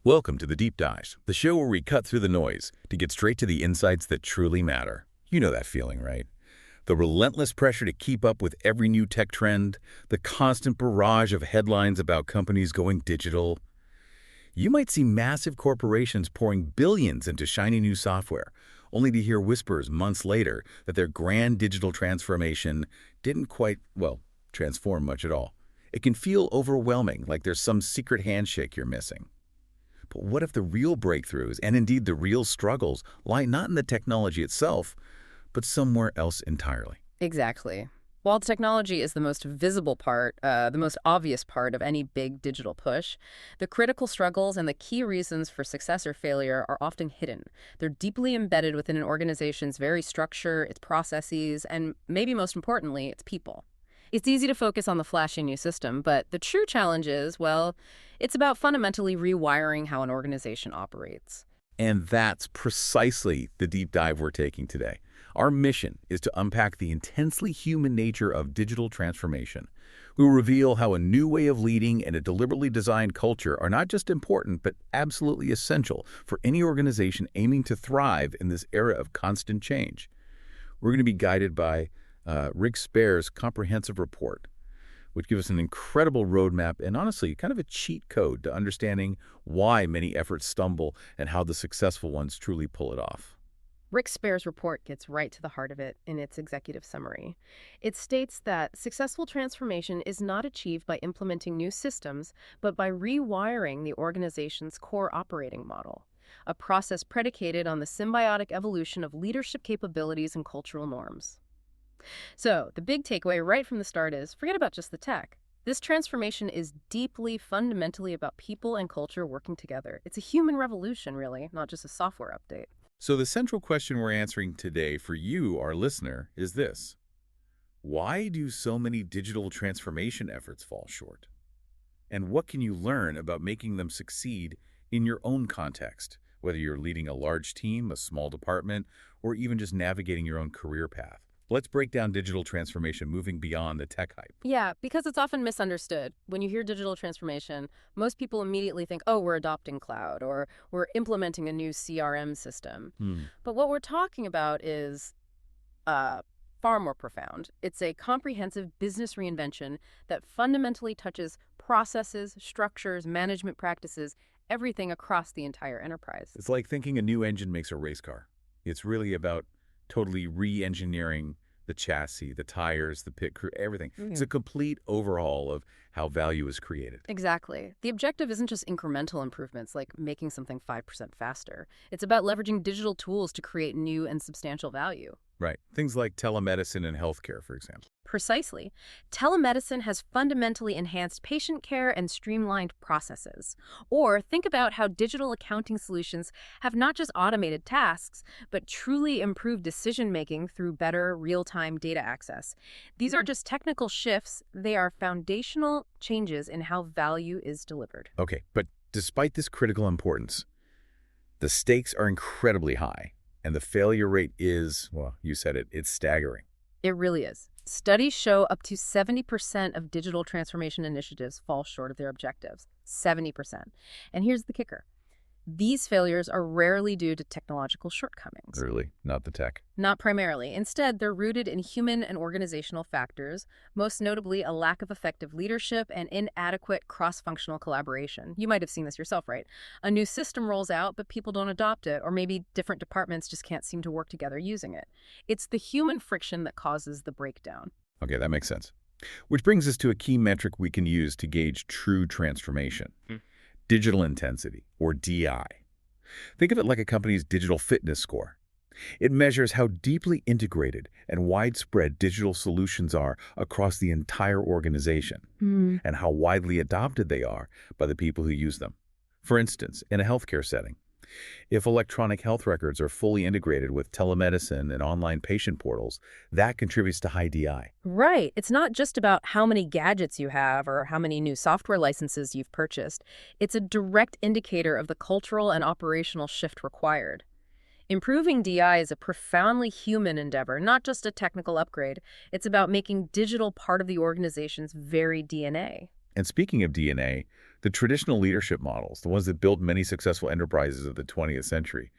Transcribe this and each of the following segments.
Welcome to the Deep Dive, the show where we cut through the noise to get straight to the insights that truly matter. You know that feeling, right? The relentless pressure to keep up with every new tech trend, the constant barrage of headlines about companies going digital. You might see massive corporations pouring billions into shiny new software, only to hear whispers months later that their grand digital transformation didn't quite, well, transform much at all. It can feel overwhelming, like there's some secret handshake you're missing. But what if the real breakthroughs, and indeed the real struggles, lie not in the technology itself, but somewhere else entirely? Exactly. While technology is the most visible part, the most obvious part of any big digital push, the critical struggles and the key reasons for success or failure are often hidden. They're deeply embedded within an organization's very structure, its processes, and maybe most importantly, its people. It's easy to focus on the flashy new system, but the true challenge is, well, it's about fundamentally rewiring how an organization operates. And that's precisely the deep dive we're taking today. Our mission is to unpack the intensely human nature of digital transformation. We will reveal how a new way of leading and a deliberately designed culture are not just important, but absolutely essential for any organization aiming to thrive in this era of constant change. We're going to be guided by Rick Spare's comprehensive report, which gives us an incredible roadmap and honestly kind of a cheat code to understanding why many efforts stumble and how the successful ones truly pull it off. Rick Spare's report gets right to the heart of it in its executive summary. It states that successful transformation is not achieved by implementing new systems, but by rewiring the organization's core operating model, a process predicated on the symbiotic evolution of leadership capabilities and cultural norms. So, the big takeaway right from the start is, forget about just the tech. This transformation is deeply, fundamentally about people and culture working together. It's a human revolution, really, not just a software update. So the central question we're answering today for you, our listener, is this. Why do so many digital transformation efforts fall short? And what can you learn about making them succeed in your own context, whether you're leading a large team, a small department, or even just navigating your own career path? Let's break down digital transformation, moving beyond the tech hype. Yeah, because it's often misunderstood. When you hear digital transformation, most people immediately think, oh, we're adopting cloud or we're implementing a new CRM system. But what we're talking about is far more profound. It's a comprehensive business reinvention that fundamentally touches processes, structures, management practices, everything across the entire enterprise. It's like thinking a new engine makes a race car. It's really about totally re-engineering the chassis, the tires, the pit crew, everything. It's a complete overhaul of how value is created. Exactly. The objective isn't just incremental improvements like making something 5% faster. It's about leveraging digital tools to create new and substantial value. Right. Things like telemedicine and healthcare, for example. Precisely. Telemedicine has fundamentally enhanced patient care and streamlined processes. Or think about how digital accounting solutions have not just automated tasks, but truly improved decision-making through better real-time data access. These aren't just technical shifts, they are foundational changes in how value is delivered. Okay, but despite this critical importance, the stakes are incredibly high, and the failure rate is, well, you said it, it's staggering. It really is. Studies show up to 70% of digital transformation initiatives fall short of their objectives. 70%. And here's the kicker. These failures are rarely due to technological shortcomings. Really, not the tech. Not primarily. Instead, they're rooted in human and organizational factors, most notably a lack of effective leadership and inadequate cross-functional collaboration. You might have seen this yourself, right? A new system rolls out, but people don't adopt it, or maybe different departments just can't seem to work together using it. It's the human friction that causes the breakdown. Okay, that makes sense. Which brings us to a key metric we can use to gauge true transformation. Digital intensity, or DI. Think of it like a company's digital fitness score. It measures how deeply integrated and widespread digital solutions are across the entire organization and how widely adopted they are by the people who use them. For instance, in a healthcare setting, if electronic health records are fully integrated with telemedicine and online patient portals, that contributes to high DI. Right. It's not just about how many gadgets you have or how many new software licenses you've purchased. It's a direct indicator of the cultural and operational shift required. Improving DI is a profoundly human endeavor, not just a technical upgrade. It's about making digital part of the organization's very DNA. And speaking of DNA, The traditional leadership models, the ones that built many successful enterprises of the 20th century,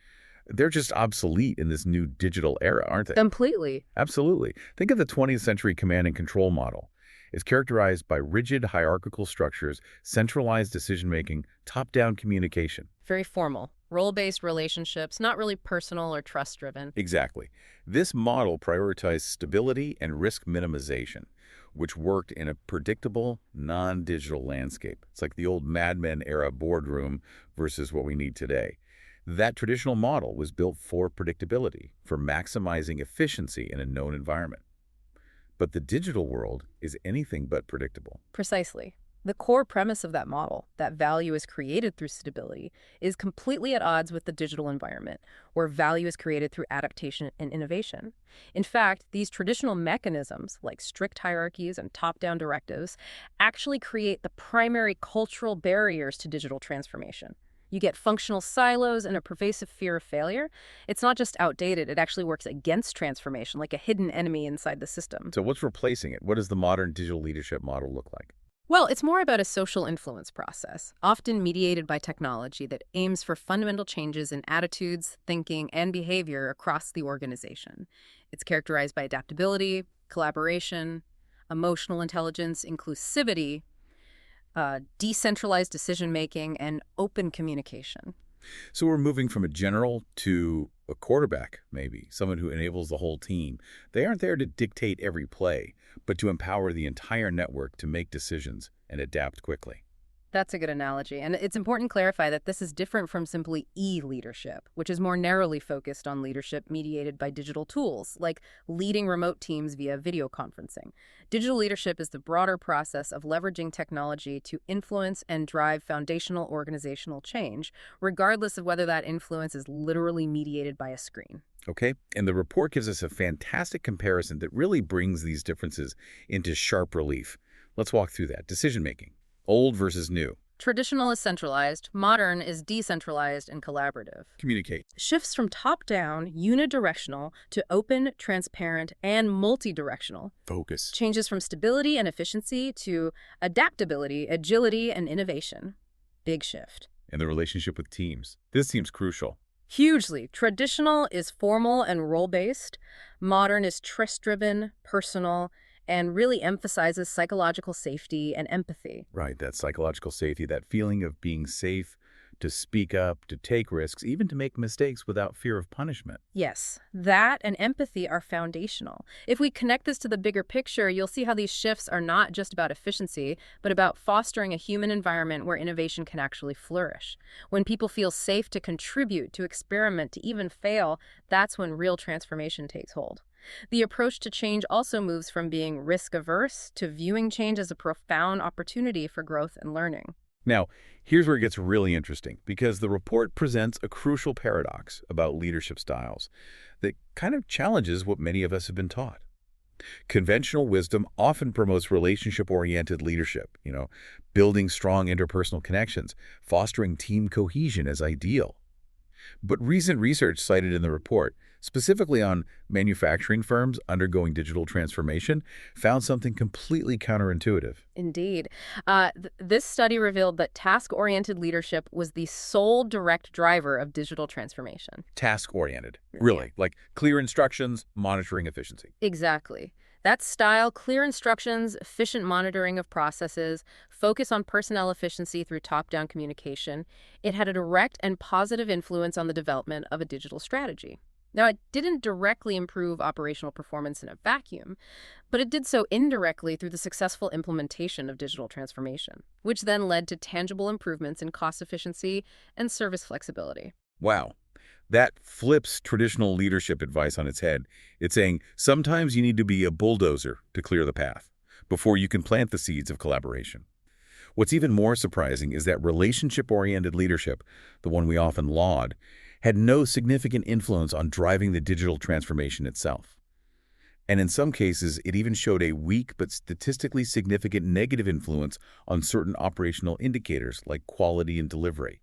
they're just obsolete in this new digital era, aren't they? Completely. Absolutely. Think of the 20th century command and control model. It's characterized by rigid hierarchical structures, centralized decision-making, top-down communication. Very formal. Role-based relationships, not really personal or trust-driven. Exactly. This model prioritized stability and risk minimization, which worked in a predictable, non-digital landscape. It's like the old Mad Men era boardroom versus what we need today. That traditional model was built for predictability, for maximizing efficiency in a known environment. But the digital world is anything but predictable. Precisely. The core premise of that model, that value is created through stability, is completely at odds with the digital environment, where value is created through adaptation and innovation. In fact, these traditional mechanisms, like strict hierarchies and top-down directives, actually create the primary cultural barriers to digital transformation. You get functional silos and a pervasive fear of failure. It's not just outdated, it actually works against transformation, like a hidden enemy inside the system. So what's replacing it? What does the modern digital leadership model look like? Well, it's more about a social influence process, often mediated by technology that aims for fundamental changes in attitudes, thinking, and behavior across the organization. It's characterized by adaptability, collaboration, emotional intelligence, inclusivity, decentralized decision-making, and open communication. So we're moving from a general to a quarterback, maybe, someone who enables the whole team. They aren't there to dictate every play, but to empower the entire network to make decisions and adapt quickly. That's a good analogy. And it's important to clarify that this is different from simply e-leadership, which is more narrowly focused on leadership mediated by digital tools, like leading remote teams via video conferencing. Digital leadership is the broader process of leveraging technology to influence and drive foundational organizational change, regardless of whether that influence is literally mediated by a screen. Okay? And the report gives us a fantastic comparison that really brings these differences into sharp relief. Let's walk through that. Decision-making. Old versus new. Traditional is centralized, modern is decentralized and collaborative. Communicate. Shifts from top-down, unidirectional, to open, transparent, and multi-directional. Focus. Changes from stability and efficiency to adaptability, agility, and innovation. Big shift. And the relationship with teams. This seems crucial. Hugely. Traditional is formal and role-based. Modern is trust-driven, personal, and really emphasizes psychological safety and empathy. Right, that psychological safety, that feeling of being safe to speak up, to take risks, even to make mistakes without fear of punishment. Yes, that and empathy are foundational. If we connect this to the bigger picture, you'll see how these shifts are not just about efficiency, but about fostering a human environment where innovation can actually flourish. When people feel safe to contribute, to experiment, to even fail, that's when real transformation takes hold. The approach to change also moves from being risk-averse to viewing change as a profound opportunity for growth and learning. Now, here's where it gets really interesting, because the report presents a crucial paradox about leadership styles that kind of challenges what many of us have been taught. Conventional wisdom often promotes relationship-oriented leadership, building strong interpersonal connections, fostering team cohesion as ideal. But recent research cited in the report, specifically on manufacturing firms undergoing digital transformation, found something completely counterintuitive. Indeed. This study revealed that task-oriented leadership was the sole direct driver of digital transformation. Task-oriented. Really, like clear instructions, monitoring efficiency. Exactly. That style, clear instructions, efficient monitoring of processes, focus on personnel efficiency through top-down communication, it had a direct and positive influence on the development of a digital strategy. Now, it didn't directly improve operational performance in a vacuum, but it did so indirectly through the successful implementation of digital transformation, which then led to tangible improvements in cost efficiency and service flexibility. Wow. That flips traditional leadership advice on its head. It's saying sometimes you need to be a bulldozer to clear the path before you can plant the seeds of collaboration. What's even more surprising is that relationship-oriented leadership, the one we often laud, had no significant influence on driving the digital transformation itself. And in some cases, it even showed a weak but statistically significant negative influence on certain operational indicators like quality and delivery.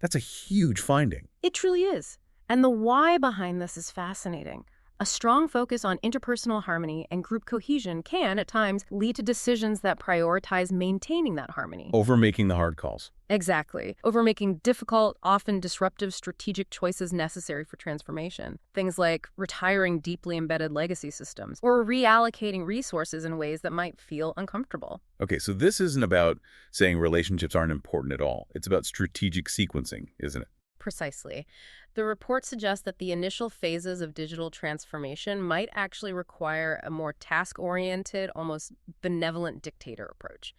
That's a huge finding. It truly is. And the why behind this is fascinating. A strong focus on interpersonal harmony and group cohesion can, at times, lead to decisions that prioritize maintaining that harmony. Over making the hard calls. Exactly. Over making difficult, often disruptive strategic choices necessary for transformation. Things like retiring deeply embedded legacy systems or reallocating resources in ways that might feel uncomfortable. Okay, so this isn't about saying relationships aren't important at all. It's about strategic sequencing, isn't it? Precisely. The report suggests that the initial phases of digital transformation might actually require a more task-oriented, almost benevolent dictator approach.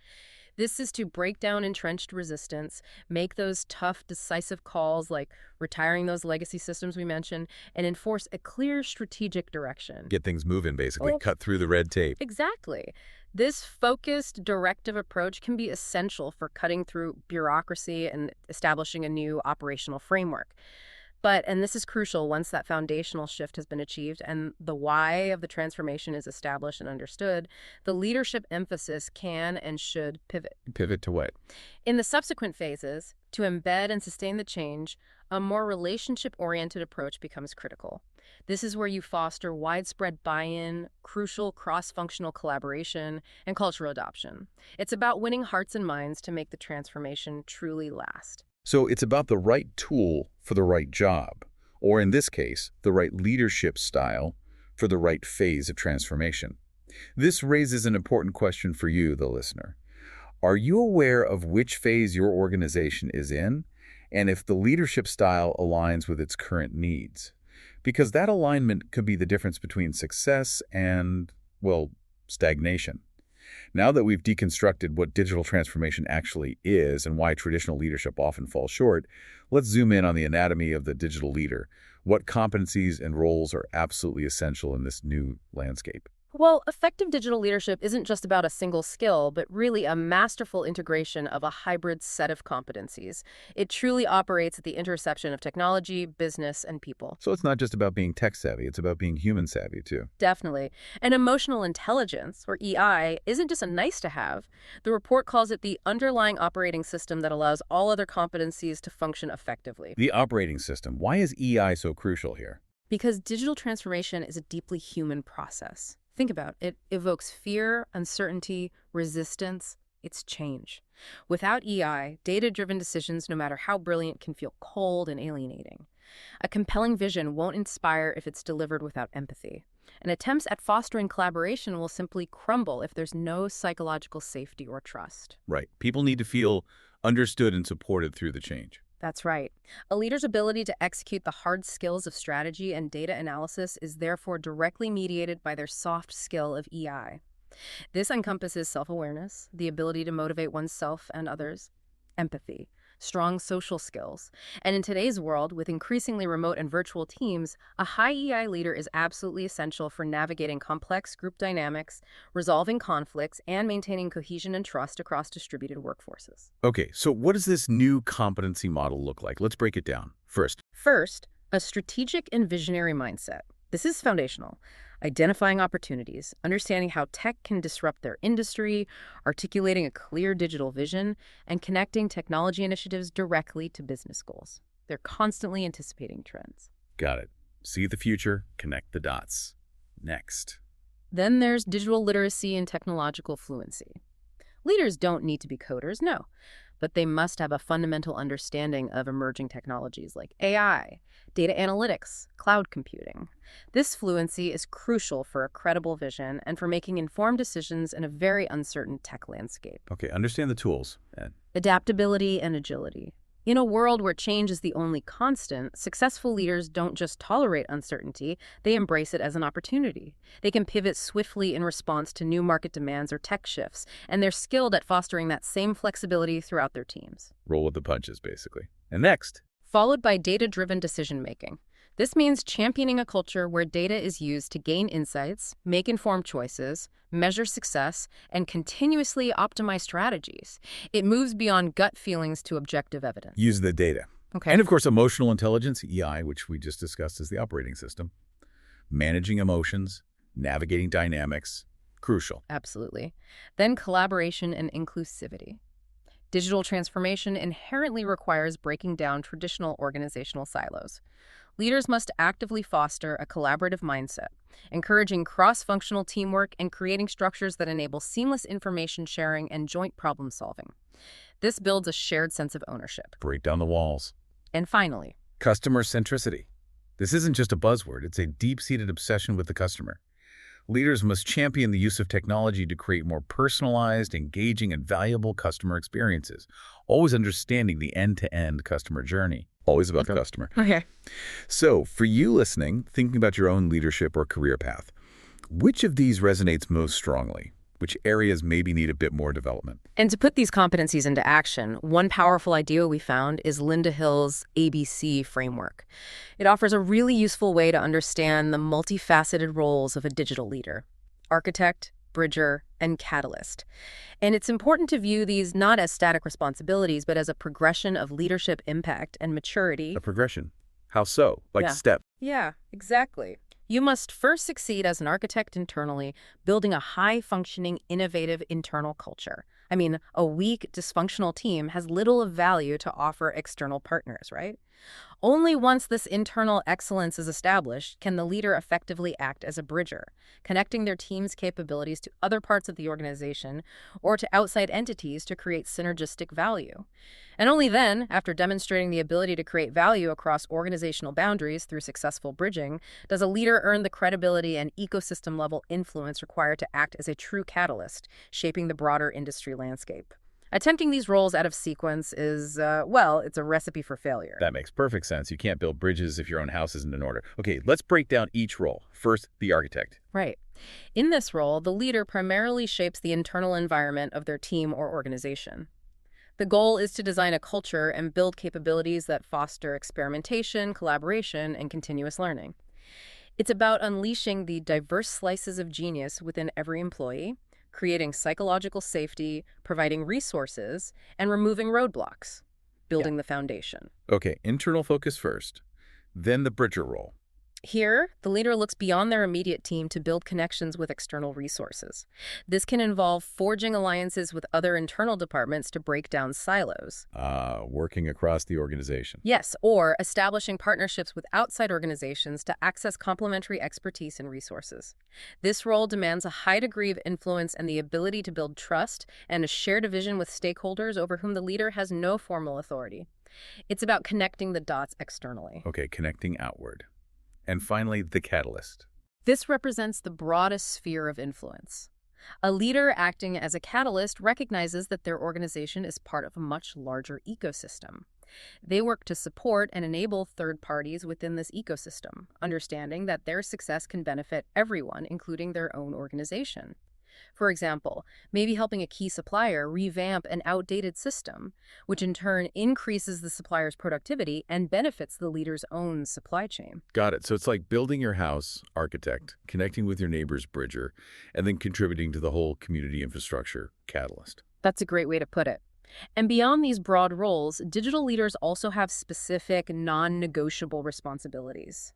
This is to break down entrenched resistance, make those tough, decisive calls like retiring those legacy systems we mentioned, and enforce a clear strategic direction. Get things moving, basically. Well, Cut through the red tape. exactly. This focused, directive approach can be essential for cutting through bureaucracy and establishing a new operational framework. But, and this is crucial, once that foundational shift has been achieved and the why of the transformation is established and understood, the leadership emphasis can and should pivot. Pivot to what? In the subsequent phases, to embed and sustain the change, a more relationship-oriented approach becomes critical. This is where you foster widespread buy-in, crucial cross-functional collaboration, and cultural adoption. It's about winning hearts and minds to make the transformation truly last. So it's about the right tool for the right job, or in this case, the right leadership style for the right phase of transformation. This raises an important question for you, the listener. Are you aware of which phase your organization is in, and if the leadership style aligns with its current needs? Because that alignment could be the difference between success and, well, stagnation. Now that we've deconstructed what digital transformation actually is and why traditional leadership often falls short, let's zoom in on the anatomy of the digital leader. What competencies and roles are absolutely essential in this new landscape? Well, effective digital leadership isn't just about a single skill, but really a masterful integration of a hybrid set of competencies. It truly operates at the intersection of technology, business, and people. So it's not just about being tech-savvy, it's about being human-savvy, too. Definitely. And emotional intelligence, or EI, isn't just a nice-to-have. The report calls it the underlying operating system that allows all other competencies to function effectively. The operating system. Why is EI so crucial here? Because digital transformation is a deeply human process. Think about it. It evokes fear, uncertainty, resistance. It's change. Without EI, data-driven decisions, no matter how brilliant, can feel cold and alienating. A compelling vision won't inspire if it's delivered without empathy. And attempts at fostering collaboration will simply crumble if there's no psychological safety or trust. Right. People need to feel understood and supported through the change. That's right. A leader's ability to execute the hard skills of strategy and data analysis is therefore directly mediated by their soft skill of EI. This encompasses self-awareness, the ability to motivate oneself and others, empathy, strong social skills. And in today's world, with increasingly remote and virtual teams, a high EI leader is absolutely essential for navigating complex group dynamics, resolving conflicts, and maintaining cohesion and trust across distributed workforces. Okay, so what does this new competency model look like? Let's break it down. First, a strategic and visionary mindset. This is foundational. Identifying opportunities, understanding how tech can disrupt their industry, articulating a clear digital vision, and connecting technology initiatives directly to business goals. They're constantly anticipating trends. Got it. See the future, connect the dots. Next. Then there's digital literacy and technological fluency. Leaders don't need to be coders, no, but they must have a fundamental understanding of emerging technologies like AI, data analytics, cloud computing. This fluency is crucial for a credible vision and for making informed decisions in a very uncertain tech landscape. Okay, understand the tools. Adaptability and agility. In a world where change is the only constant, successful leaders don't just tolerate uncertainty, they embrace it as an opportunity. They can pivot swiftly in response to new market demands or tech shifts, and they're skilled at fostering that same flexibility throughout their teams. Roll with the punches, basically. And next. Followed by data-driven decision-making. This means championing a culture where data is used to gain insights, make informed choices, measure success, and continuously optimize strategies. It moves beyond gut feelings to objective evidence. Use the data. Okay. And of course, emotional intelligence, EI, which we just discussed as the operating system. Managing emotions, navigating dynamics, crucial. Absolutely. Then collaboration and inclusivity. Digital transformation inherently requires breaking down traditional organizational silos. Leaders must actively foster a collaborative mindset, encouraging cross-functional teamwork and creating structures that enable seamless information sharing and joint problem solving. This builds a shared sense of ownership. Break down the walls. And finally, Customer-centricity. This isn't just a buzzword, it's a deep-seated obsession with the customer. Leaders must champion the use of technology to create more personalized, engaging, and valuable customer experiences, always understanding the end-to-end customer journey. Always about the customer. Okay. So, for you listening, thinking about your own leadership or career path, which of these resonates most strongly? Which areas maybe need a bit more development? And to put these competencies into action, one powerful idea we found is Linda Hill's ABC framework. It offers a really useful way to understand the multifaceted roles of a digital leader: architect, bridger, and catalyst. And it's important to view these not as static responsibilities, but as a progression of leadership impact and maturity. A progression. How so? Like Yeah. step. Yeah, exactly. You must first succeed as an architect internally, building a high-functioning, innovative internal culture. I mean, a weak, dysfunctional team has little of value to offer external partners, right? Only once this internal excellence is established can the leader effectively act as a bridger, connecting their team's capabilities to other parts of the organization or to outside entities to create synergistic value. And only then, after demonstrating the ability to create value across organizational boundaries through successful bridging, does a leader earn the credibility and ecosystem-level influence required to act as a true catalyst, shaping the broader industry landscape. Attempting these roles out of sequence is, well, it's a recipe for failure. That makes perfect sense. You can't build bridges if your own house isn't in order. Okay, let's break down each role. First, the architect. Right. In this role, the leader primarily shapes the internal environment of their team or organization. The goal is to design a culture and build capabilities that foster experimentation, collaboration, and continuous learning. It's about unleashing the diverse slices of genius within every employee, creating psychological safety, providing resources, and removing roadblocks, building the foundation. Okay, internal focus first, then the bridger role. Here, the leader looks beyond their immediate team to build connections with external resources. This can involve forging alliances with other internal departments to break down silos. Working across the organization. Yes, or establishing partnerships with outside organizations to access complementary expertise and resources. This role demands a high degree of influence and the ability to build trust and a shared vision with stakeholders over whom the leader has no formal authority. It's about connecting the dots externally. Okay, connecting outward. And finally, the catalyst. This represents the broadest sphere of influence. A leader acting as a catalyst recognizes that their organization is part of a much larger ecosystem. They work to support and enable third parties within this ecosystem, understanding that their success can benefit everyone, including their own organization. For example, maybe helping a key supplier revamp an outdated system, which in turn increases the supplier's productivity and benefits the leader's own supply chain. Got it. So it's like building your house, architect, connecting with your neighbor's bridger, and then contributing to the whole community infrastructure, catalyst. That's a great way to put it. And beyond these broad roles, digital leaders also have specific, non-negotiable responsibilities.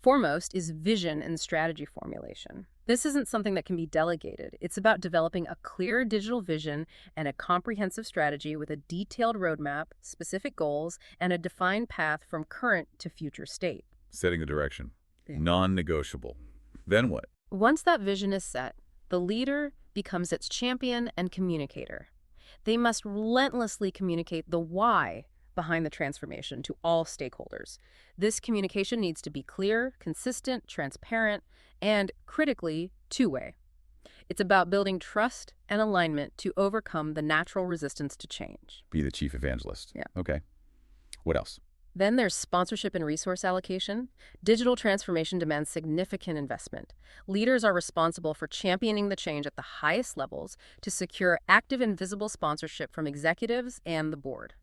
Foremost is vision and strategy formulation. This isn't something that can be delegated. It's about developing a clear digital vision and a comprehensive strategy with a detailed roadmap, specific goals, and a defined path from current to future state. Setting the direction. Yeah. Non-negotiable. Then what? Once that vision is set, the leader becomes its champion and communicator. They must relentlessly communicate the why behind the transformation to all stakeholders. This communication needs to be clear, consistent, transparent, and, critically, two-way. It's about building trust and alignment to overcome the natural resistance to change. Be the chief evangelist. Yeah. Okay. What else? Then there's sponsorship and resource allocation. Digital transformation demands significant investment. Leaders are responsible for championing the change at the highest levels to secure active and visible sponsorship from executives and the board.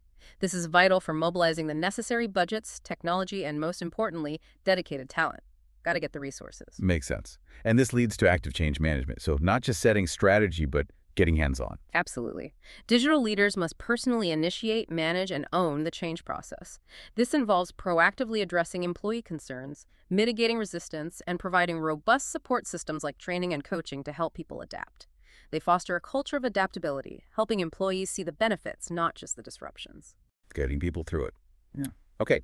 This is vital for mobilizing the necessary budgets, technology, and most importantly, dedicated talent. Got to get the resources. Makes sense. And this leads to active change management. So not just setting strategy, but getting hands-on. Absolutely. Digital leaders must personally initiate, manage, and own the change process. This involves proactively addressing employee concerns, mitigating resistance, and providing robust support systems like training and coaching to help people adapt. They foster a culture of adaptability, helping employees see the benefits, not just the disruptions. Getting people through it. Yeah. Okay.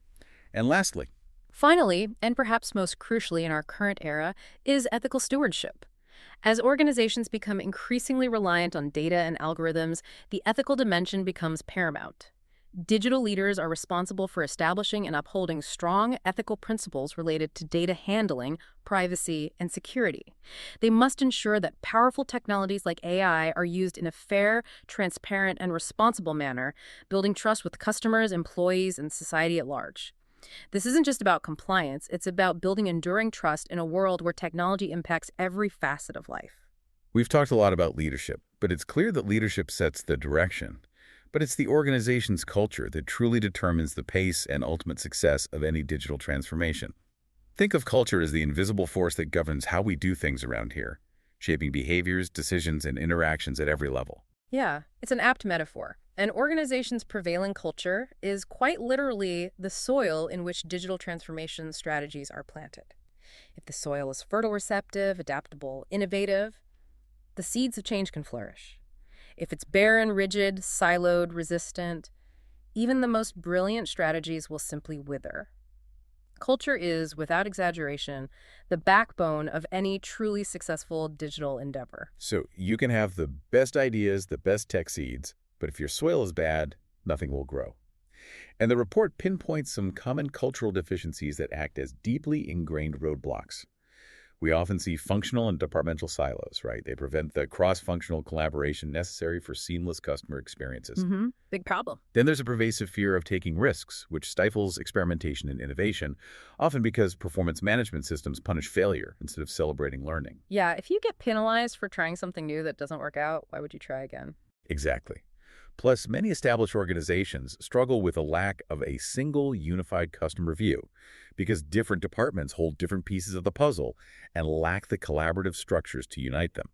And lastly, Finally, and perhaps most crucially in our current era, is ethical stewardship. As organizations become increasingly reliant on data and algorithms, the ethical dimension becomes paramount. Digital leaders are responsible for establishing and upholding strong ethical principles related to data handling, privacy, and security. They must ensure that powerful technologies like AI are used in a fair, transparent, and responsible manner, building trust with customers, employees, and society at large. This isn't just about compliance, it's about building enduring trust in a world where technology impacts every facet of life. We've talked a lot about leadership, but it's clear that leadership sets the direction. But it's the organization's culture that truly determines the pace and ultimate success of any digital transformation. Think of culture as the invisible force that governs how we do things around here, shaping behaviors, decisions, and interactions at every level. Yeah, it's an apt metaphor. An organization's prevailing culture is quite literally the soil in which digital transformation strategies are planted. If the soil is fertile, receptive, adaptable, innovative, the seeds of change can flourish. If it's barren, rigid, siloed, resistant, even the most brilliant strategies will simply wither. Culture is, without exaggeration, the backbone of any truly successful digital endeavor. So you can have the best ideas, the best tech seeds, but if your soil is bad, nothing will grow. And the report pinpoints some common cultural deficiencies that act as deeply ingrained roadblocks. We often see functional and departmental silos, right? They prevent the cross-functional collaboration necessary for seamless customer experiences. Big problem. Then there's a pervasive fear of taking risks, which stifles experimentation and innovation, often because performance management systems punish failure instead of celebrating learning. Yeah, if you get penalized for trying something new that doesn't work out, why would you try again? Exactly. Plus, many established organizations struggle with a lack of a single unified customer view because different departments hold different pieces of the puzzle and lack the collaborative structures to unite them.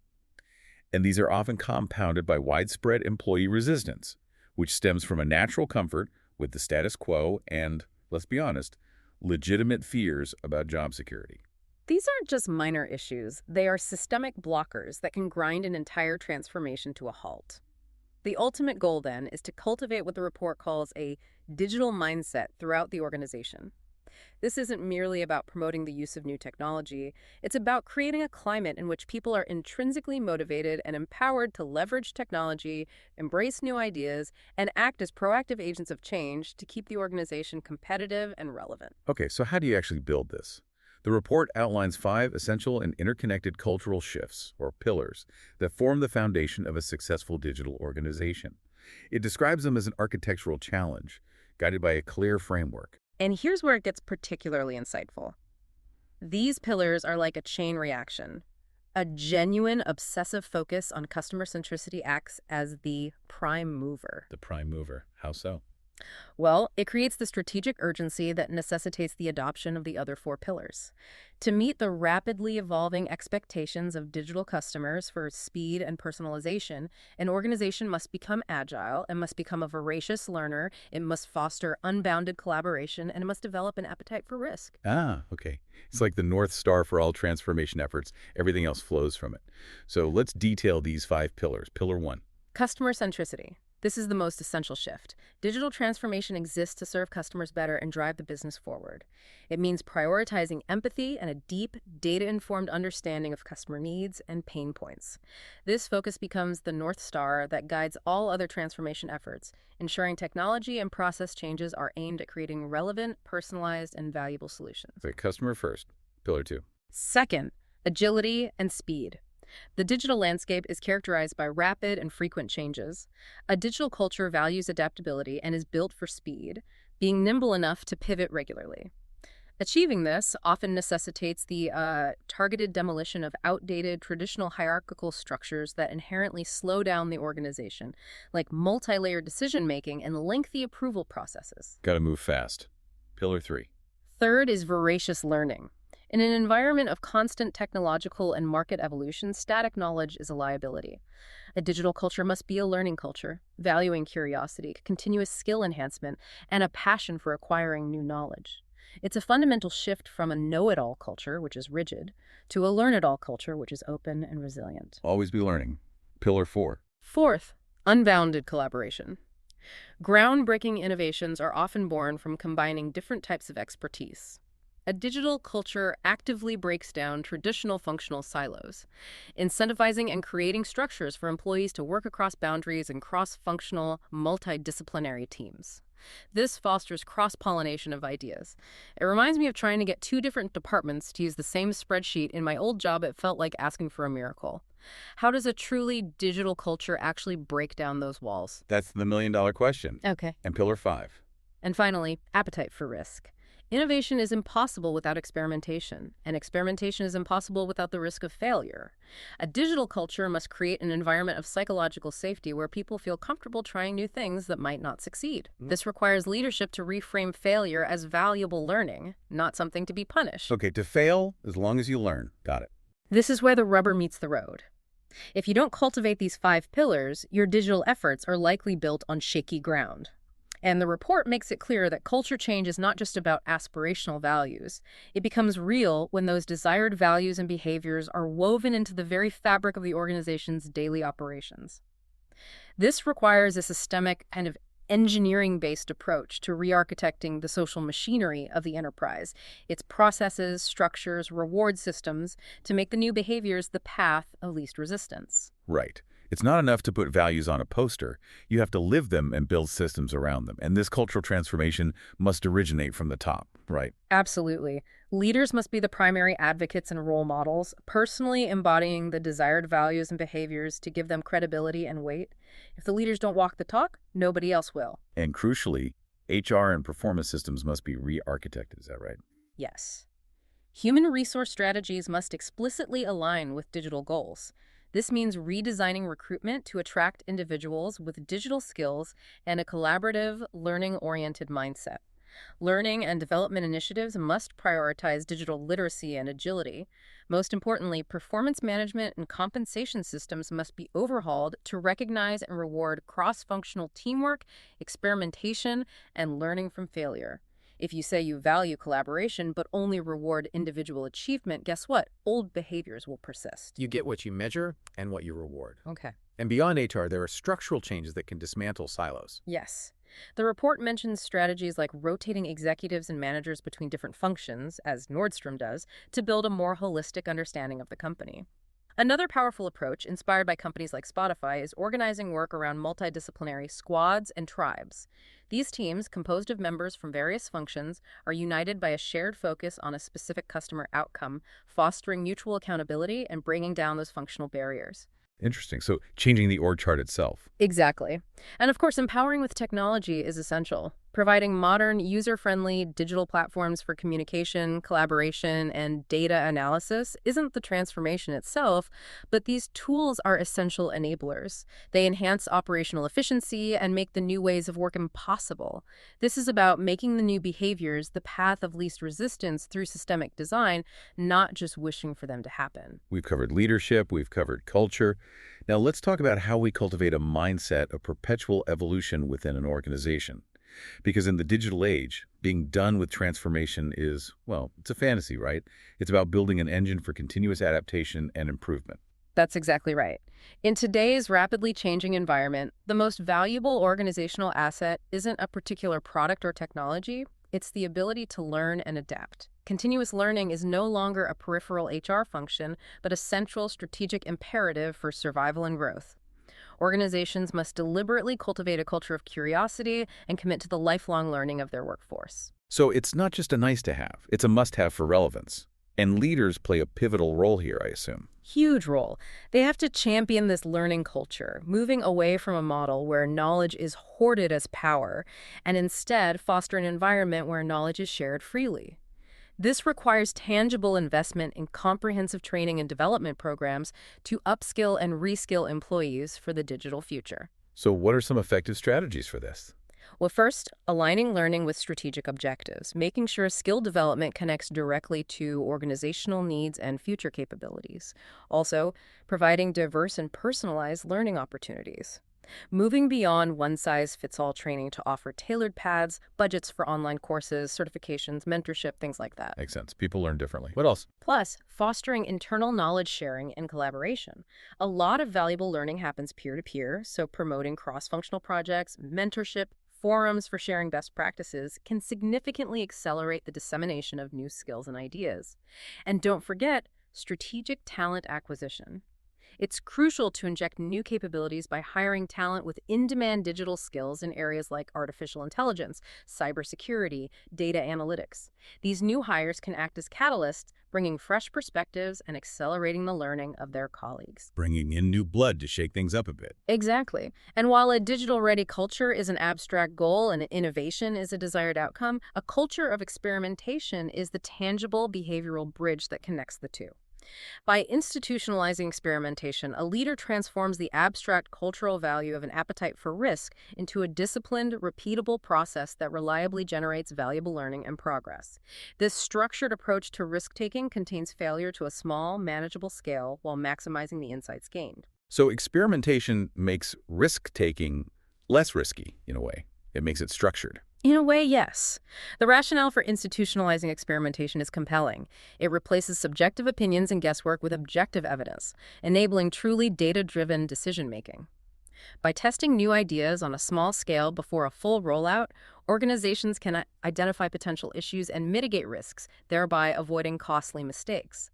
And these are often compounded by widespread employee resistance, which stems from a natural comfort with the status quo and, let's be honest, legitimate fears about job security. These aren't just minor issues, they are systemic blockers that can grind an entire transformation to a halt. The ultimate goal, then, is to cultivate what the report calls a digital mindset throughout the organization. This isn't merely about promoting the use of new technology. It's about creating a climate in which people are intrinsically motivated and empowered to leverage technology, embrace new ideas, and act as proactive agents of change to keep the organization competitive and relevant. Okay, so how do you actually build this? The report outlines 5 essential and interconnected cultural shifts, or pillars, that form the foundation of a successful digital organization. It describes them as an architectural challenge, guided by a clear framework. And here's where it gets particularly insightful. These pillars are like a chain reaction. A genuine obsessive focus on customer centricity acts as the prime mover. The prime mover. How so? Well, it creates the strategic urgency that necessitates the adoption of the other 4 pillars. To meet the rapidly evolving expectations of digital customers for speed and personalization, an organization must become agile and must become a voracious learner, it must foster unbounded collaboration, and it must develop an appetite for risk. Ah, okay. It's like the North Star for all transformation efforts. Everything else flows from it. So let's detail these 5 pillars. Pillar 1. Customer centricity. This is the most essential shift. Digital transformation exists to serve customers better and drive the business forward. It means prioritizing empathy and a deep, data-informed understanding of customer needs and pain points. This focus becomes the North Star that guides all other transformation efforts, ensuring technology and process changes are aimed at creating relevant, personalized, and valuable solutions. Okay, customer first. Pillar 2. Second, agility and speed. The digital landscape is characterized by rapid and frequent changes. A digital culture values adaptability and is built for speed, being nimble enough to pivot regularly. Achieving this often necessitates the targeted demolition of outdated traditional hierarchical structures that inherently slow down the organization, like multi-layered decision-making and lengthy approval processes. Got to move fast. Pillar 3. Third is voracious learning. In an environment of constant technological and market evolution, static knowledge is a liability. A digital culture must be a learning culture, valuing curiosity, continuous skill enhancement, and a passion for acquiring new knowledge. It's a fundamental shift from a know-it-all culture, which is rigid, to a learn-it-all culture, which is open and resilient. Always be learning. Pillar 4. Fourth, unbounded collaboration. Groundbreaking innovations are often born from combining different types of expertise. A digital culture actively breaks down traditional functional silos, incentivizing and creating structures for employees to work across boundaries and cross-functional, multidisciplinary teams. This fosters cross-pollination of ideas. It reminds me of trying to get two different departments to use the same spreadsheet. In my old job, it felt like asking for a miracle. How does a truly digital culture actually break down those walls? That's the million-dollar question. Okay. And pillar 5. And finally, appetite for risk. Innovation is impossible without experimentation, and experimentation is impossible without the risk of failure. A digital culture must create an environment of psychological safety where people feel comfortable trying new things that might not succeed. This requires leadership to reframe failure as valuable learning, not something to be punished. Okay, to fail as long as you learn. Got it. This is where the rubber meets the road. If you don't cultivate these 5 pillars, your digital efforts are likely built on shaky ground. And the report makes it clear that culture change is not just about aspirational values. It becomes real when those desired values and behaviors are woven into the very fabric of the organization's daily operations. This requires a systemic kind of engineering-based approach to re-architecting the social machinery of the enterprise, its processes, structures, reward systems, to make the new behaviors the path of least resistance. Right. It's not enough to put values on a poster. You have to live them and build systems around them. And this cultural transformation must originate from the top, right? Absolutely. Leaders must be the primary advocates and role models, personally embodying the desired values and behaviors to give them credibility and weight. If the leaders don't walk the talk, nobody else will. And crucially, HR and performance systems must be re-architected. Is that right? Yes. Human resource strategies must explicitly align with digital goals. This means redesigning recruitment to attract individuals with digital skills and a collaborative, learning-oriented mindset. Learning and development initiatives must prioritize digital literacy and agility. Most importantly, performance management and compensation systems must be overhauled to recognize and reward cross-functional teamwork, experimentation, and learning from failure. If you say you value collaboration but only reward individual achievement, guess what? Old behaviors will persist. You get what you measure and what you reward. Okay. And beyond HR, there are structural changes that can dismantle silos. Yes. The report mentions strategies like rotating executives and managers between different functions, as Nordstrom does, to build a more holistic understanding of the company. Another powerful approach, inspired by companies like Spotify, is organizing work around multidisciplinary squads and tribes. These teams, composed of members from various functions, are united by a shared focus on a specific customer outcome, fostering mutual accountability and bringing down those functional barriers. Interesting. So changing the org chart itself. Exactly. And of course, empowering with technology is essential. Providing modern, user-friendly digital platforms for communication, collaboration, and data analysis isn't the transformation itself, but these tools are essential enablers. They enhance operational efficiency and make the new ways of working possible. This is about making the new behaviors the path of least resistance through systemic design, not just wishing for them to happen. We've covered leadership, we've covered culture. Now let's talk about how we cultivate a mindset of perpetual evolution within an organization. Because in the digital age, being done with transformation is, well, it's a fantasy, right? It's about building an engine for continuous adaptation and improvement. That's exactly right. In today's rapidly changing environment, the most valuable organizational asset isn't a particular product or technology, it's the ability to learn and adapt. Continuous learning is no longer a peripheral HR function, but a central strategic imperative for survival and growth. Organizations must deliberately cultivate a culture of curiosity and commit to the lifelong learning of their workforce. So it's not just a nice to have, it's a must-have for relevance. And leaders play a pivotal role here, I assume. Huge role. They have to champion this learning culture, moving away from a model where knowledge is hoarded as power, and instead foster an environment where knowledge is shared freely. This requires tangible investment in comprehensive training and development programs to upskill and reskill employees for the digital future. So what are some effective strategies for this? Well, first, aligning learning with strategic objectives, making sure skill development connects directly to organizational needs and future capabilities. Also, providing diverse and personalized learning opportunities. Moving beyond one-size-fits-all training to offer tailored paths, budgets for online courses, certifications, mentorship, things like that. Makes sense. People learn differently. What else? Plus, fostering internal knowledge sharing and collaboration. A lot of valuable learning happens peer-to-peer, so promoting cross-functional projects, mentorship, forums for sharing best practices can significantly accelerate the dissemination of new skills and ideas. And don't forget strategic talent acquisition. It's crucial to inject new capabilities by hiring talent with in-demand digital skills in areas like artificial intelligence, cybersecurity, data analytics. These new hires can act as catalysts, bringing fresh perspectives and accelerating the learning of their colleagues. Bringing in new blood to shake things up a bit. Exactly. And while a digital-ready culture is an abstract goal and innovation is a desired outcome, a culture of experimentation is the tangible behavioral bridge that connects the two. By institutionalizing experimentation, a leader transforms the abstract cultural value of an appetite for risk into a disciplined, repeatable process that reliably generates valuable learning and progress. This structured approach to risk-taking contains failure to a small, manageable scale while maximizing the insights gained. So experimentation makes risk-taking less risky, in a way. It makes it structured. In a way, yes. The rationale for institutionalizing experimentation is compelling. It replaces subjective opinions and guesswork with objective evidence, enabling truly data-driven decision-making. By testing new ideas on a small scale before a full rollout, organizations can identify potential issues and mitigate risks, thereby avoiding costly mistakes.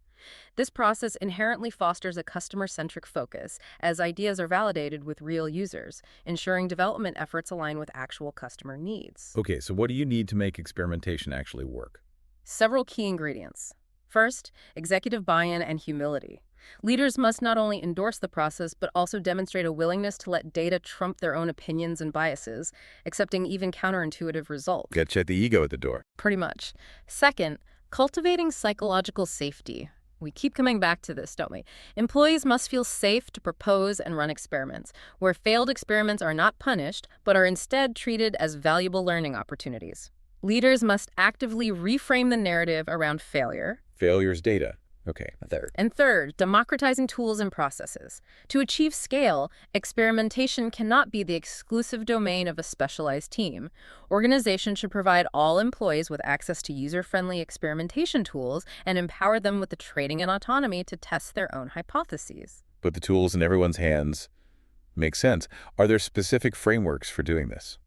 This process inherently fosters a customer-centric focus, as ideas are validated with real users, ensuring development efforts align with actual customer needs. Okay, so what do you need to make experimentation actually work? Several key ingredients. First, executive buy-in and humility. Leaders must not only endorse the process, but also demonstrate a willingness to let data trump their own opinions and biases, accepting even counterintuitive results. Gotta check the ego at the door. Pretty much. Second, cultivating psychological safety. We keep coming back to this, don't we? Employees must feel safe to propose and run experiments, where failed experiments are not punished, but are instead treated as valuable learning opportunities. Leaders must actively reframe the narrative around failure. Failure's data. Okay, Third, democratizing tools and processes. To achieve scale, experimentation cannot be the exclusive domain of a specialized team. Organizations should provide all employees with access to user-friendly experimentation tools and empower them with the training and autonomy to test their own hypotheses. Put the tools in everyone's hands. Makes sense. Are there specific frameworks for doing this?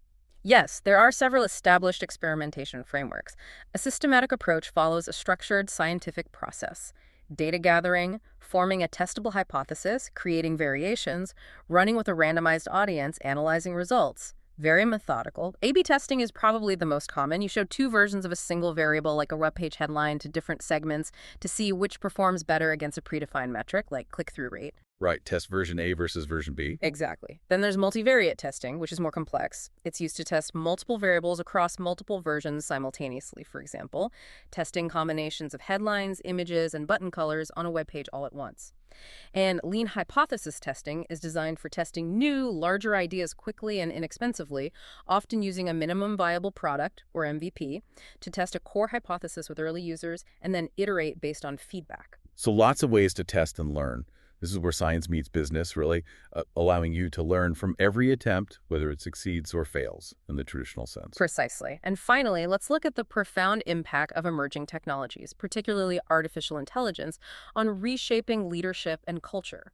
Yes, there are several established experimentation frameworks. A systematic approach follows a structured scientific process. Data gathering, forming a testable hypothesis, creating variations, running with a randomized audience, analyzing results. Very methodical. A/B testing is probably the most common. You show two versions of a single variable, like a web page headline, to different segments to see which performs better against a predefined metric, like click-through rate. Right, test version A versus version B. Exactly. Then there's multivariate testing, which is more complex. It's used to test multiple variables across multiple versions simultaneously, for example, testing combinations of headlines, images, and button colors on a web page all at once. And lean hypothesis testing is designed for testing new, larger ideas quickly and inexpensively, often using a minimum viable product, or MVP, to test a core hypothesis with early users and then iterate based on feedback. So lots of ways to test and learn. This is where science meets business, really, allowing you to learn from every attempt, whether it succeeds or fails in the traditional sense. Precisely. And finally, let's look at the profound impact of emerging technologies, particularly artificial intelligence, on reshaping leadership and culture.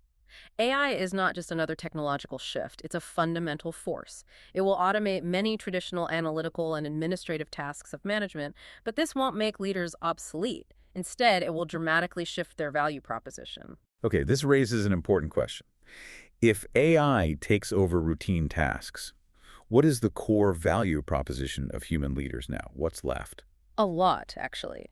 AI is not just another technological shift, it's a fundamental force. It will automate many traditional analytical and administrative tasks of management, but this won't make leaders obsolete. Instead, it will dramatically shift their value proposition. Okay, this raises an important question. If AI takes over routine tasks, what is the core value proposition of human leaders now? What's left? A lot, actually.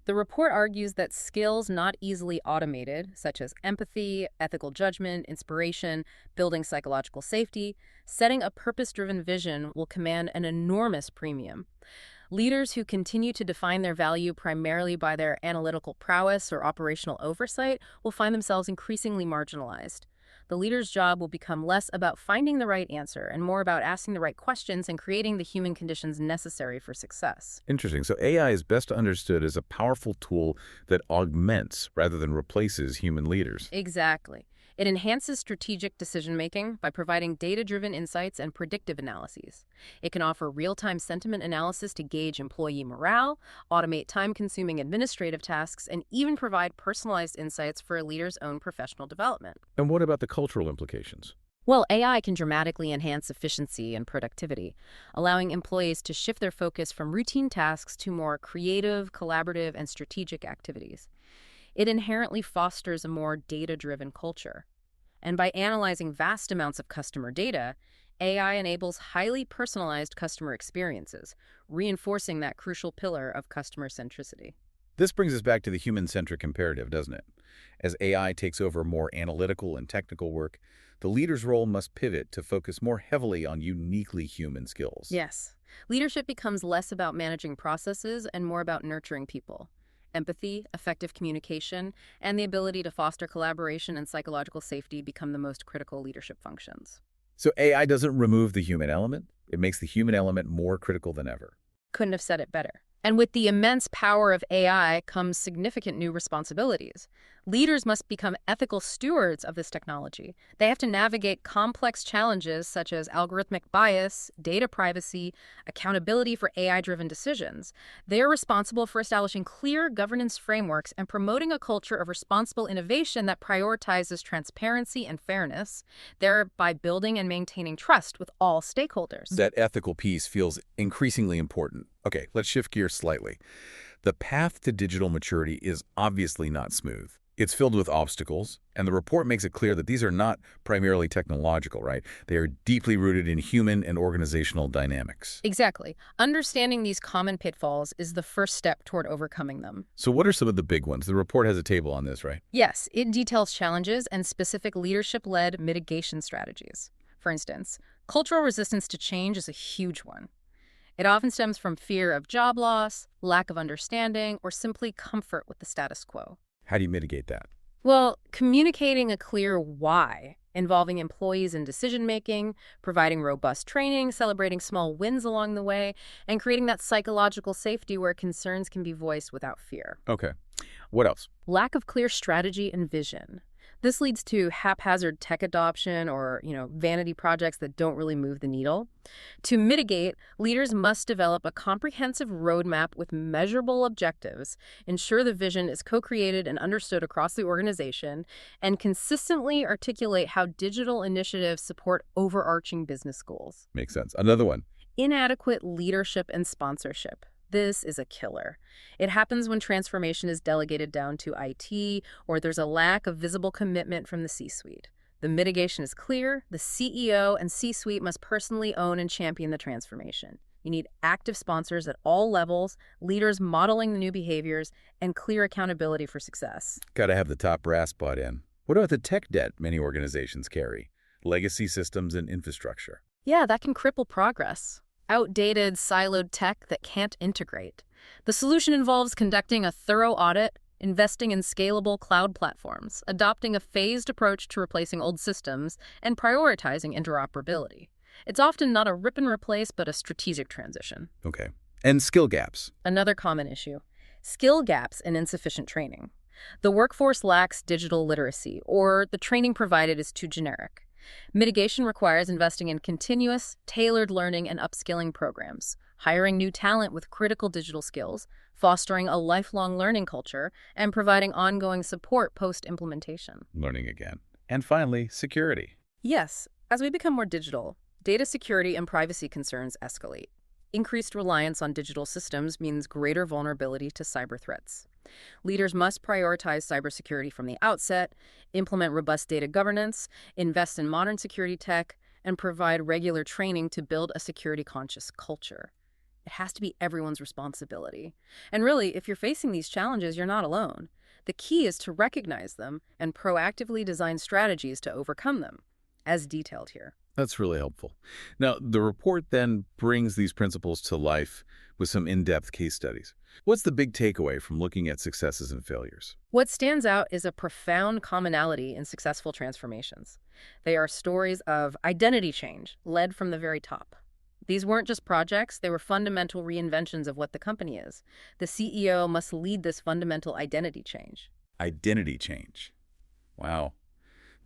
The report argues that skills not easily automated, such as empathy, ethical judgment, inspiration, building psychological safety, setting a purpose-driven vision will command an enormous premium. Leaders who continue to define their value primarily by their analytical prowess or operational oversight will find themselves increasingly marginalized. The leader's job will become less about finding the right answer and more about asking the right questions and creating the human conditions necessary for success. Interesting. So AI is best understood as a powerful tool that augments rather than replaces human leaders. Exactly. It enhances strategic decision-making by providing data-driven insights and predictive analyses. It can offer real-time sentiment analysis to gauge employee morale, automate time-consuming administrative tasks, and even provide personalized insights for a leader's own professional development. And what about the cultural implications? Well, AI can dramatically enhance efficiency and productivity, allowing employees to shift their focus from routine tasks to more creative, collaborative, and strategic activities. It inherently fosters a more data-driven culture. And by analyzing vast amounts of customer data, AI enables highly personalized customer experiences, reinforcing that crucial pillar of customer centricity. This brings us back to the human-centric imperative, doesn't it? As AI takes over more analytical and technical work, the leader's role must pivot to focus more heavily on uniquely human skills. Yes, leadership becomes less about managing processes and more about nurturing people. Empathy, effective communication, and the ability to foster collaboration and psychological safety become the most critical leadership functions. So AI doesn't remove the human element, it makes the human element more critical than ever. Couldn't have said it better. And with the immense power of AI comes significant new responsibilities. Leaders must become ethical stewards of this technology. They have to navigate complex challenges such as algorithmic bias, data privacy, accountability for AI-driven decisions. They are responsible for establishing clear governance frameworks and promoting a culture of responsible innovation that prioritizes transparency and fairness, thereby building and maintaining trust with all stakeholders. That ethical piece feels increasingly important. Okay, let's shift gears slightly. The path to digital maturity is obviously not smooth. It's filled with obstacles, and the report makes it clear that these are not primarily technological, right? They are deeply rooted in human and organizational dynamics. Exactly. Understanding these common pitfalls is the first step toward overcoming them. So what are some of the big ones? The report has a table on this, right? Yes, it details challenges and specific leadership-led mitigation strategies. For instance, cultural resistance to change is a huge one. It often stems from fear of job loss, lack of understanding, or simply comfort with the status quo. How do you mitigate that? Well, communicating a clear why, involving employees in decision-making, providing robust training, celebrating small wins along the way, and creating that psychological safety where concerns can be voiced without fear. Okay. What else? Lack of clear strategy and vision. This leads to haphazard tech adoption or, vanity projects that don't really move the needle. To mitigate, leaders must develop a comprehensive roadmap with measurable objectives, ensure the vision is co-created and understood across the organization, and consistently articulate how digital initiatives support overarching business goals. Makes sense. Another one. Inadequate leadership and sponsorship. This is a killer. It happens when transformation is delegated down to IT or there's a lack of visible commitment from the C-suite. The mitigation is clear. The CEO and C-suite must personally own and champion the transformation. You need active sponsors at all levels, leaders modeling the new behaviors, and clear accountability for success. Got to have the top brass bought in. What about the tech debt many organizations carry? Legacy systems and infrastructure. Yeah, that can cripple progress. Outdated, siloed tech that can't integrate. The solution involves conducting a thorough audit, investing in scalable cloud platforms, adopting a phased approach to replacing old systems, and prioritizing interoperability. It's often not a rip and replace, but a strategic transition. Okay. And skill gaps. Another common issue. Skill gaps and insufficient training. The workforce lacks digital literacy, or the training provided is too generic. Mitigation requires investing in continuous, tailored learning and upskilling programs, hiring new talent with critical digital skills, fostering a lifelong learning culture, and providing ongoing support post-implementation. Learning again. And finally, security. Yes, as we become more digital, data security and privacy concerns escalate. Increased reliance on digital systems means greater vulnerability to cyber threats. Leaders must prioritize cybersecurity from the outset, implement robust data governance, invest in modern security tech, and provide regular training to build a security-conscious culture. It has to be everyone's responsibility. And really, if you're facing these challenges, you're not alone. The key is to recognize them and proactively design strategies to overcome them, as detailed here. That's really helpful. Now, the report then brings these principles to life with some in-depth case studies. What's the big takeaway from looking at successes and failures? What stands out is a profound commonality in successful transformations. They are stories of identity change, led from the very top. These weren't just projects, they were fundamental reinventions of what the company is. The CEO must lead this fundamental identity change. Identity change. Wow.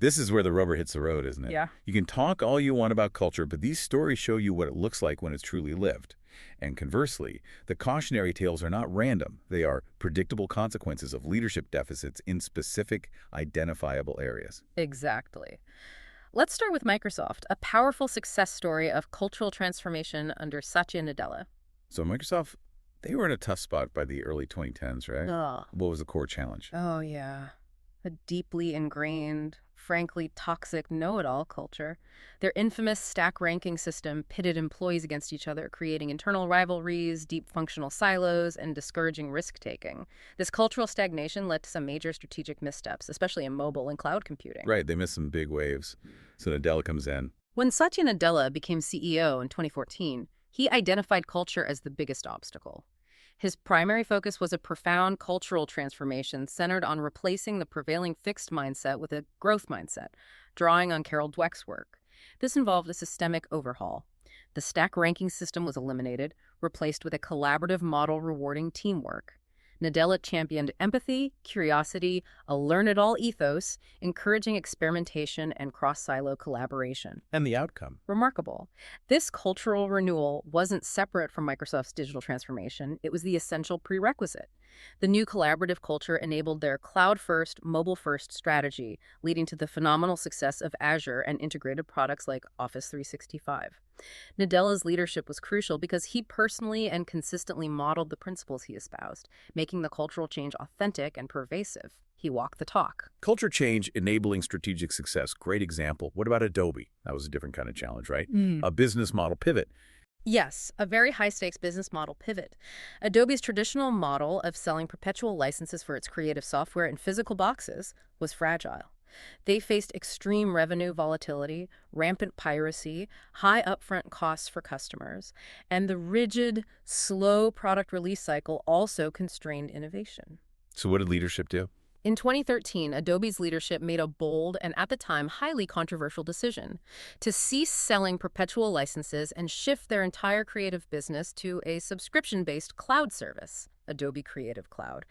This is where the rubber hits the road, isn't it? Yeah. You can talk all you want about culture, but these stories show you what it looks like when it's truly lived. And conversely, the cautionary tales are not random. They are predictable consequences of leadership deficits in specific, identifiable areas. Exactly. Let's start with Microsoft, a powerful success story of cultural transformation under Satya Nadella. So Microsoft, they were in a tough spot by the early 2010s, right? Ugh. What was the core challenge? Oh, yeah. A deeply ingrained, frankly toxic know-it-all culture. Their infamous stack ranking system pitted employees against each other, creating internal rivalries, deep functional silos, and discouraging risk-taking. This cultural stagnation led to some major strategic missteps, especially in mobile and cloud computing. Right, they missed some big waves. So Nadella comes in. When Satya Nadella became CEO in 2014, he identified culture as the biggest obstacle. His primary focus was a profound cultural transformation centered on replacing the prevailing fixed mindset with a growth mindset, drawing on Carol Dweck's work. This involved a systemic overhaul. The stack ranking system was eliminated, replaced with a collaborative model rewarding teamwork. Nadella championed empathy, curiosity, a learn-it-all ethos, encouraging experimentation and cross-silo collaboration. And the outcome? Remarkable. This cultural renewal wasn't separate from Microsoft's digital transformation. It was the essential prerequisite. The new collaborative culture enabled their cloud-first, mobile-first strategy, leading to the phenomenal success of Azure and integrated products like Office 365. Nadella's leadership was crucial because he personally and consistently modeled the principles he espoused, making the cultural change authentic and pervasive. He walked the talk. Culture change enabling strategic success. Great example. What about Adobe? That was a different kind of challenge, right? A business model pivot. Yes, a very high-stakes business model pivot. Adobe's traditional model of selling perpetual licenses for its creative software in physical boxes was fragile. They faced extreme revenue volatility, rampant piracy, high upfront costs for customers, and the rigid, slow product release cycle also constrained innovation. So what did leadership do? In 2013, Adobe's leadership made a bold and, at the time, highly controversial decision to cease selling perpetual licenses and shift their entire creative business to a subscription-based cloud service, Adobe Creative Cloud.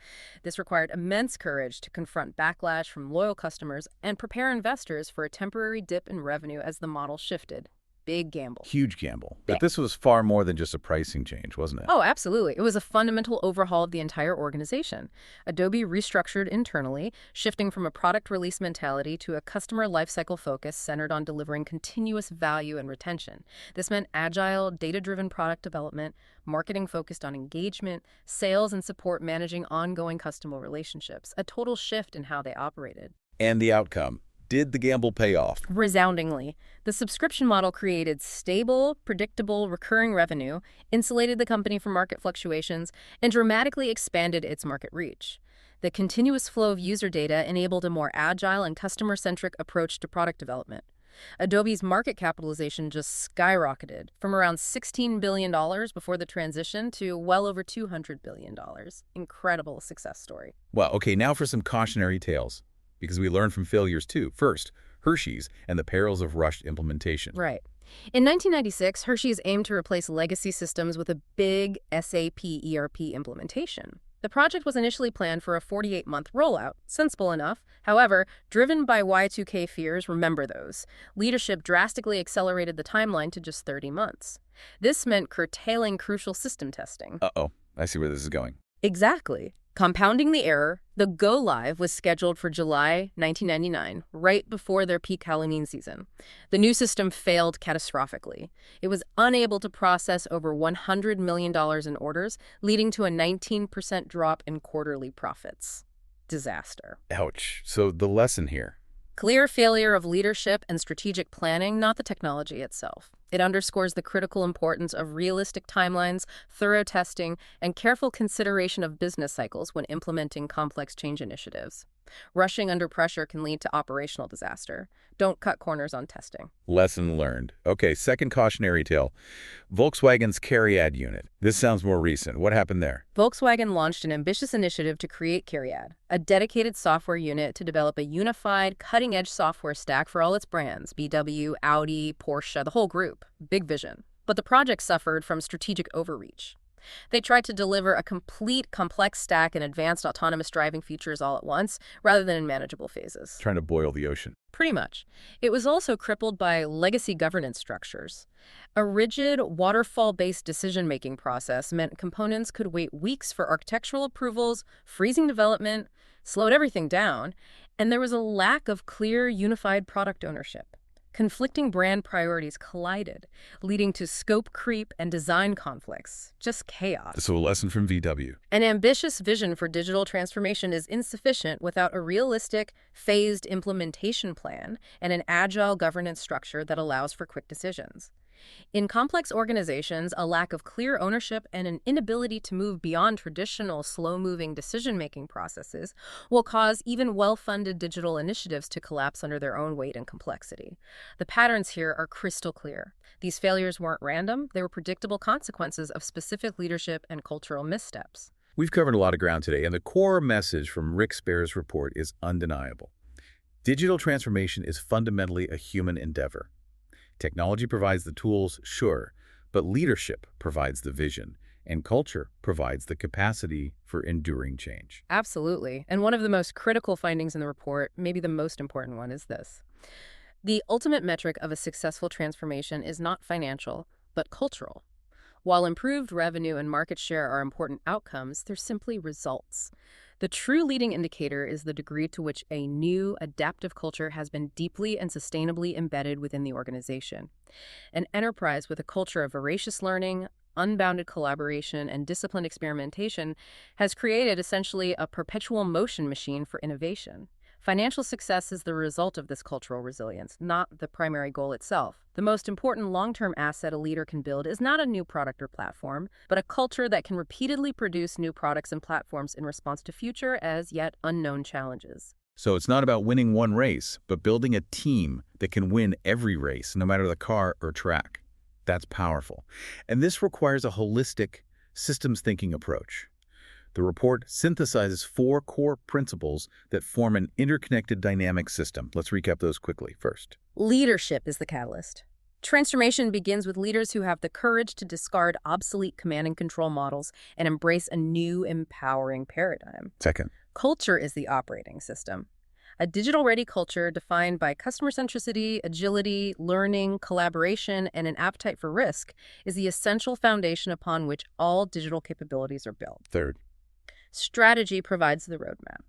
This required immense courage to confront backlash from loyal customers and prepare investors for a temporary dip in revenue as the model shifted. Big gamble. Huge gamble. But Yeah. this was far more than just a pricing change, wasn't it? Oh, absolutely. It was a fundamental overhaul of the entire organization. Adobe restructured internally, shifting from a product release mentality to a customer lifecycle focus centered on delivering continuous value and retention. This meant agile, data-driven product development, marketing focused on engagement, sales and support managing ongoing customer relationships, a total shift in how they operated. And the outcome. Did the gamble pay off? Resoundingly, the subscription model created stable, predictable, recurring revenue, insulated the company from market fluctuations, and dramatically expanded its market reach. The continuous flow of user data enabled a more agile and customer-centric approach to product development. Adobe's market capitalization just skyrocketed from around $16 billion before the transition to well over $200 billion. Incredible success story. Well, okay, now for some cautionary tales, because we learn from failures too. First, Hershey's and the perils of rushed implementation. Right. In 1996, Hershey's aimed to replace legacy systems with a big SAP ERP implementation. The project was initially planned for a 48-month rollout, sensible enough. However, driven by Y2K fears, remember those, leadership drastically accelerated the timeline to just 30 months. This meant curtailing crucial system testing. Uh-oh, I see where this is going. Exactly. Compounding the error, the go-live was scheduled for July 1999, right before their peak Halloween season. The new system failed catastrophically. It was unable to process over $100 million in orders, leading to a 19% drop in quarterly profits. Disaster. Ouch. So the lesson here. Clear failure of leadership and strategic planning, not the technology itself. It underscores the critical importance of realistic timelines, thorough testing, and careful consideration of business cycles when implementing complex change initiatives. Rushing under pressure can lead to operational disaster. Don't cut corners on testing. Lesson learned. Okay, second cautionary tale. Volkswagen's Cariad unit. This sounds more recent. What happened there? Volkswagen launched an ambitious initiative to create Cariad, a dedicated software unit to develop a unified, cutting-edge software stack for all its brands, VW, Audi, Porsche, the whole group. Big vision. But the project suffered from strategic overreach. They tried to deliver a complete, complex stack and advanced autonomous driving features all at once, rather than in manageable phases. Trying to boil the ocean. Pretty much. It was also crippled by legacy governance structures. A rigid, waterfall-based decision-making process meant components could wait weeks for architectural approvals, freezing development, slowed everything down, and there was a lack of clear, unified product ownership. Conflicting brand priorities collided, leading to scope creep and design conflicts. Just chaos. So a lesson from VW. An ambitious vision for digital transformation is insufficient without a realistic, phased implementation plan and an agile governance structure that allows for quick decisions. In complex organizations, a lack of clear ownership and an inability to move beyond traditional slow-moving decision-making processes will cause even well-funded digital initiatives to collapse under their own weight and complexity. The patterns here are crystal clear. These failures weren't random, they were predictable consequences of specific leadership and cultural missteps. We've covered a lot of ground today, and the core message from Rick Spare's report is undeniable. Digital transformation is fundamentally a human endeavor. Technology provides the tools, sure, but leadership provides the vision, and culture provides the capacity for enduring change. Absolutely. And one of the most critical findings in the report, maybe the most important one, is this. The ultimate metric of a successful transformation is not financial, but cultural. While improved revenue and market share are important outcomes, they're simply results. The true leading indicator is the degree to which a new, adaptive culture has been deeply and sustainably embedded within the organization. An enterprise with a culture of voracious learning, unbounded collaboration, and disciplined experimentation has created essentially a perpetual motion machine for innovation. Financial success is the result of this cultural resilience, not the primary goal itself. The most important long-term asset a leader can build is not a new product or platform, but a culture that can repeatedly produce new products and platforms in response to future, as yet unknown challenges. So it's not about winning one race, but building a team that can win every race, no matter the car or track. That's powerful. And this requires a holistic, systems-thinking approach. The report synthesizes 4 core principles that form an interconnected dynamic system. Let's recap those quickly. First, Leadership is the catalyst. Transformation begins with leaders who have the courage to discard obsolete command and control models and embrace a new, empowering paradigm. second, Culture is the operating system. A digital-ready culture defined by customer-centricity, agility, learning, collaboration, and an appetite for risk is the essential foundation upon which all digital capabilities are built. third, Strategy provides the roadmap.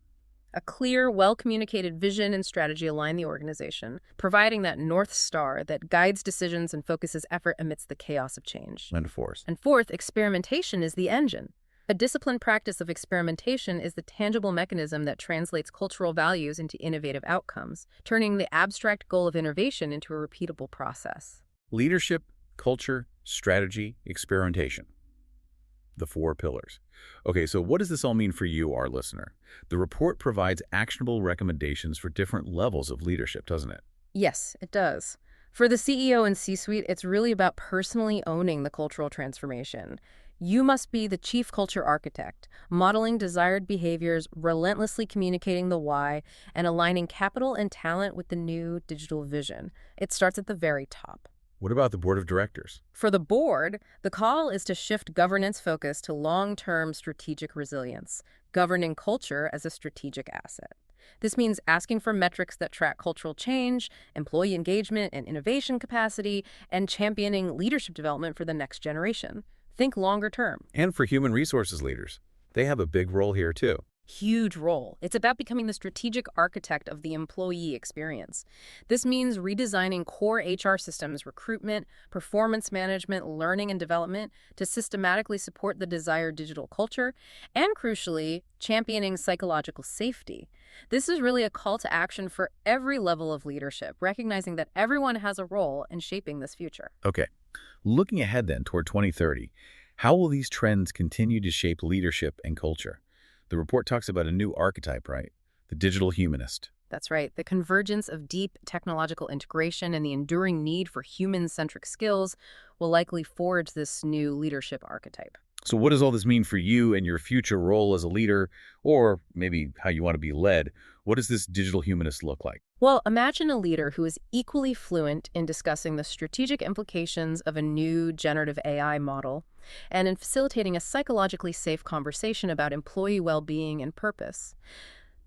A clear, well-communicated vision and strategy align the organization, providing that North Star that guides decisions and focuses effort amidst the chaos of change. and fourth. And fourth, experimentation is the engine. A disciplined practice of experimentation is the tangible mechanism that translates cultural values into innovative outcomes, turning the abstract goal of innovation into a repeatable process. Leadership, culture, strategy, experimentation. The 4 pillars. Okay, so what does this all mean for you, our listener? The report provides actionable recommendations for different levels of leadership, doesn't it? Yes, it does. For the CEO and C-suite, it's really about personally owning the cultural transformation. You must be the chief culture architect, modeling desired behaviors, relentlessly communicating the why, and aligning capital and talent with the new digital vision. It starts at the very top. What about the board of directors? For the board, the call is to shift governance focus to long-term strategic resilience, governing culture as a strategic asset. This means asking for metrics that track cultural change, employee engagement and innovation capacity, and championing leadership development for the next generation. Think longer term. And for human resources leaders. They have a big role here, too. Huge role. It's about becoming the strategic architect of the employee experience. This means redesigning core HR systems, recruitment, performance management, learning and development to systematically support the desired digital culture, and crucially, championing psychological safety. This is really a call to action for every level of leadership, recognizing that everyone has a role in shaping this future. Okay, looking ahead then toward 2030, how will these trends continue to shape leadership and culture? The report talks about a new archetype, right? The digital humanist. That's right. The convergence of deep technological integration and the enduring need for human-centric skills will likely forge this new leadership archetype. So what does all this mean for you and your future role as a leader, or maybe how you want to be led? What does this digital humanist look like? Well, imagine a leader who is equally fluent in discussing the strategic implications of a new generative AI model and in facilitating a psychologically safe conversation about employee well-being and purpose.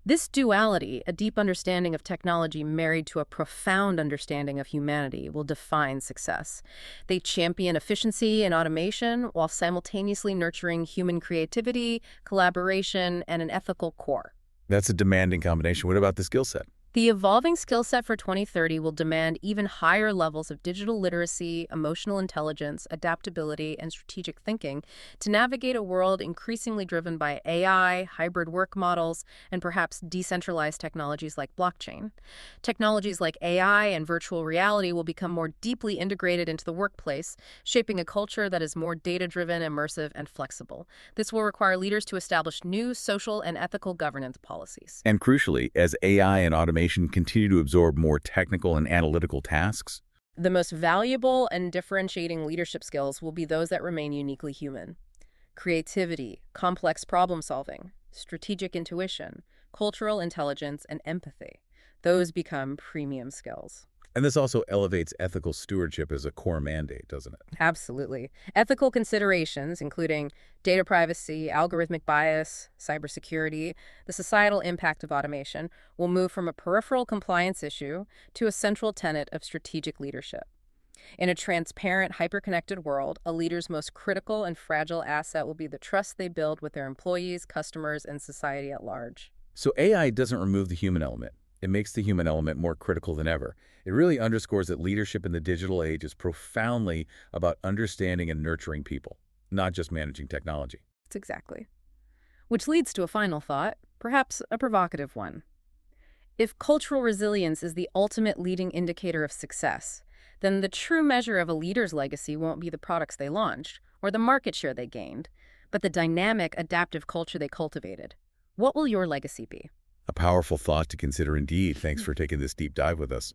This duality, a deep understanding of technology married to a profound understanding of humanity, will define success. They champion efficiency and automation while simultaneously nurturing human creativity, collaboration, and an ethical core. That's a demanding combination. What about the skill set? The evolving skill set for 2030 will demand even higher levels of digital literacy, emotional intelligence, adaptability, and strategic thinking to navigate a world increasingly driven by AI, hybrid work models, and perhaps decentralized technologies like blockchain. Technologies like AI and virtual reality will become more deeply integrated into the workplace, shaping a culture that is more data-driven, immersive, and flexible. This will require leaders to establish new social and ethical governance policies. And crucially, as AI and automation continue to absorb more technical and analytical tasks, The most valuable and differentiating leadership skills will be those that remain uniquely human. Creativity, complex problem solving, strategic intuition, cultural intelligence, and empathy. Those become premium skills. and this also elevates ethical stewardship as a core mandate, doesn't it? Absolutely. Ethical considerations, including data privacy, algorithmic bias, cybersecurity, the societal impact of automation, will move from a peripheral compliance issue to a central tenet of strategic leadership. In a transparent, hyper-connected world, a leader's most critical and fragile asset will be the trust they build with their employees, customers, and society at large. So AI doesn't remove the human element. It makes the human element more critical than ever. It really underscores that leadership in the digital age is profoundly about understanding and nurturing people, not just managing technology. That's exactly. Which leads to a final thought, perhaps a provocative one. If cultural resilience is the ultimate leading indicator of success, then the true measure of a leader's legacy won't be the products they launched or the market share they gained, but the dynamic, adaptive culture they cultivated. What will your legacy be? A powerful thought to consider indeed. Thanks for taking this deep dive with us.